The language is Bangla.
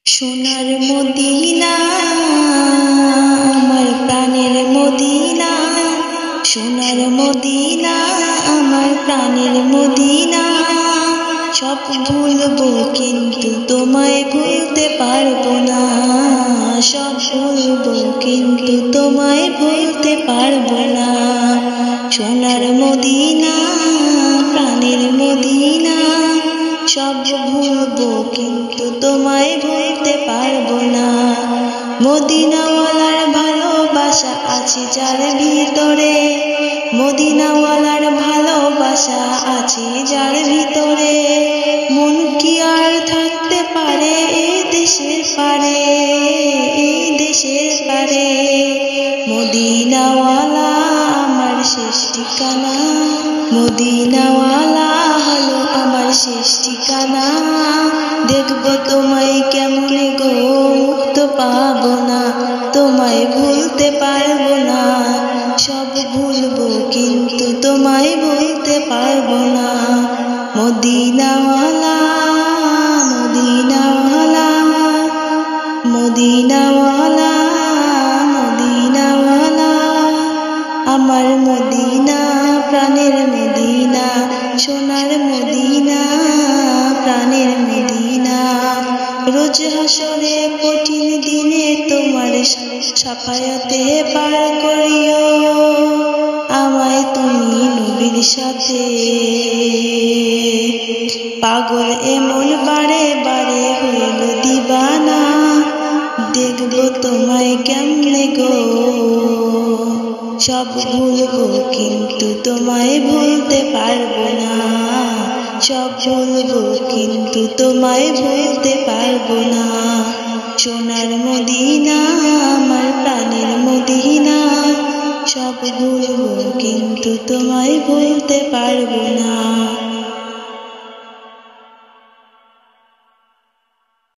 সোনার মদিনা আমার প্রাণের মদিনা, সোনার মদিনা আমার প্রাণের মদিনা। সব ভুলবো কিন্তু তোমায় ভুলতে পারবো না, সব ভুলবো কিন্তু তোমায় ভুলতে পারবো না। সোনার মদিনা প্রাণের মদিনা, সব ভুলবো কিন্তু তোমায় ভুলতে পারবো না। মদিনাওয়ালার ভালোবাসা আছে যার ভিতরে, মদিনাওয়ালার ভালোবাসা আছে যার ভিতরে। মন কি আর থাকতে পারে এই দেশের পারে, এই দেশের পারে। মদিনাওয়ালা আমার শেষ ঠিকানা, মদিনাওয়ালা হলো আমার শেষ ঠিকানা। দেখবো তোমায় কেমন গো, মুক্ত পাবো না, তোমায় ভুলতে পারবো না। সব ভুলবো কিন্তু তোমায় ভুলতে পারবো না। মদিনাওয়ালা মদিনাওয়ালা মদিনাওয়ালা মদিনাওয়ালা আমার মদিনা প্রাণের মদিনা, সোনার মদিনা প্রাণের মদিনা। রোজ হাসরে কঠিন দিনে তোমার সাফায়াতে পার করিও আমায় তুমি নবীর সাথে। পাগল এমন বারে বারে হইল দিবানা, দেখবো তোমায় কেমনে গো। সব ভুলবো কিন্তু তোমায় ভুলতে পারবো না, সব ভুলবো কিন্তু তোমায় ভুলতে পারবো না। সোনার মদিনা আমার প্রাণের মদিনা, সব ভুলবো কিন্তু তোমায় ভুলতে পারবো না।